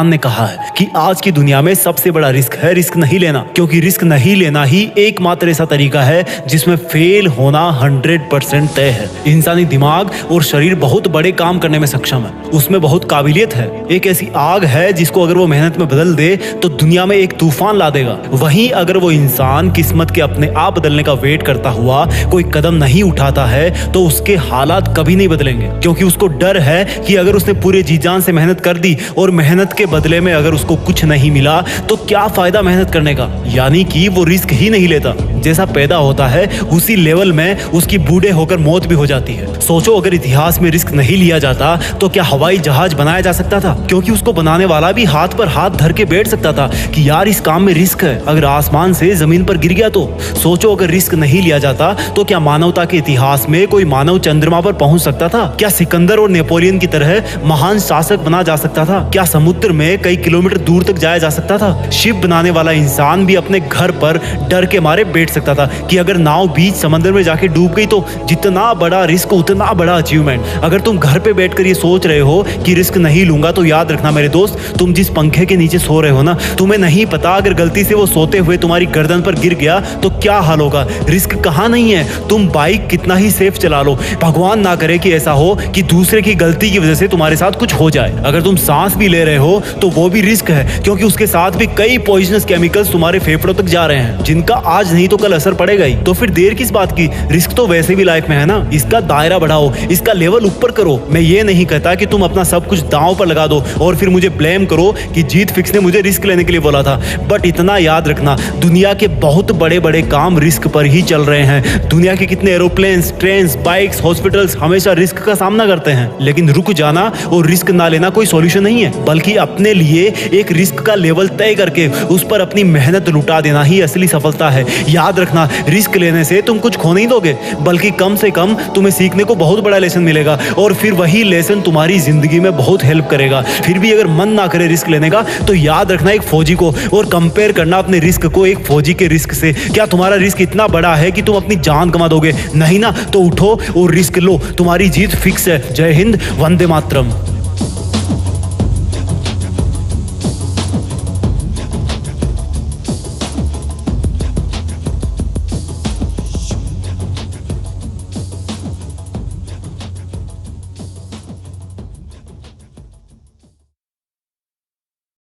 ने कहा है कि आज की दुनिया में सबसे बड़ा रिस्क है रिस्क नहीं लेना, क्योंकि रिस्क नहीं लेना ही एकमात्र ऐसा तरीका है जिसमें फेल होना 100% तय है। इंसानी दिमाग और शरीर बहुत बड़े काम करने में सक्षम है, उसमें बहुत काबिलियत है। एक ऐसी आग है जिसको अगर वो मेहनत में बदल दे तो दुनिया में एक तूफान ला देगा। वहीं अगर वो इंसान किस्मत के अपने आप बदलने का वेट करता हुआ कोई कदम नहीं उठाता है तो उसके हालात कभी नहीं बदलेंगे, क्योंकि उसको डर है कि अगर उसने पूरे जी जान से मेहनत कर दी और मेहनत के बदले में अगर उसको कुछ नहीं मिला तो क्या फायदा मेहनत करने का। यानी कि वो रिस्क ही नहीं लेता। जैसा पैदा होता है उसी लेवल में उसकी बूढ़े होकर मौत भी हो जाती है। सोचो अगर इतिहास में रिस्क नहीं लिया जाता तो क्या हवाई जहाज बनाया जा सकता था? क्योंकि उसको बनाने वाला भी हाथ पर हाथ धर के बैठ सकता था कि यार इस काम में रिस्क है, अगर आसमान से जमीन पर गिर गया तो। सोचो अगर रिस्क नहीं लिया जाता तो क्या मानवता के इतिहास में कोई मानव चंद्रमा पर पहुंच सकता था? क्या सिकंदर और नेपोलियन की तरह महान शासक बना जा सकता था? क्या समुद्र में कई किलोमीटर दूर तक जाया जा सकता था? शिप बनाने वाला इंसान भी अपने घर पर डर के मारे बैठ सकता था कि अगर नाव बीच समंदर में जाके डूब गई तो जितना बड़ा रिस्क उतना बड़ा अचीवमेंट। अगर तुम घर पे बैठकर ये सोच रहे हो कि रिस्क नहीं लूंगा तो याद रखना मेरे दोस्त, तुम जिस पंखे के नीचे सो रहे हो ना, तुम्हें नहीं पता अगर गलती से वो सोते हुए तुम्हारी गर्दन पर गिर गया तो क्या हाल होगा। रिस्क कहाँ नहीं है, तुम बाइक कितना ही सेफ चला लो, भगवान ना करे कि ऐसा हो कि दूसरे की गलती की वजह से तुम्हारे साथ कुछ हो जाए। अगर तुम सांस भी ले रहे हो तो वो भी रिस्क है, क्योंकि उसके साथ भी कई पॉइजनस केमिकल्स तुम्हारे फेफड़ों तक जा रहे हैं जिनका आज नहीं तो कल असर पड़ेगा ही। तो फिर देर किस बात की, रिस्क तो वैसे भी लाइफ में है ना, इसका दायरा बढ़ाओ, इसका लेवल ऊपर करो। मैं ये नहीं कहता कि तुम अपना सब कुछ दांव पर लगा दो और फिर मुझे ब्लेम करो कि जीत फिक्स ने मुझे रिस्क लेने के लिए बोला था। बट इतना याद रखना, दुनिया के बहुत बड़े बड़े काम रिस्क पर ही चल रहे हैं। दुनिया के कितने एरोप्लेन्स, ट्रेन, बाइक्स, हॉस्पिटल्स हमेशा रिस्क का सामना करते हैं। लेकिन रुक जाना और रिस्क ना लेना कोई सॉल्यूशन नहीं है, बल्कि अपने लिए एक रिस्क का लेवल तय करके उस पर अपनी मेहनत लुटा देना ही असली सफलता है। याद रखना, रिस्क लेने से तुम कुछ खो नहीं दोगे, बल्कि कम से कम तुम्हें सीखने को बहुत बड़ा लेसन मिलेगा और फिर वही लेसन तुम्हारी जिंदगी में बहुत हेल्प करेगा। फिर भी अगर मन ना करे रिस्क लेने का तो याद रखना एक फौजी को और कंपेयर करना अपने रिस्क को एक फौजी के रिस्क से। क्या तुम्हारा रिस्क इतना बड़ा है कि तुम अपनी जान गंवा दोगे? नहीं ना, तो उठो और रिस्क लो, तुम्हारी जीत फिक्स है। जय हिंद, वंदे मातरम।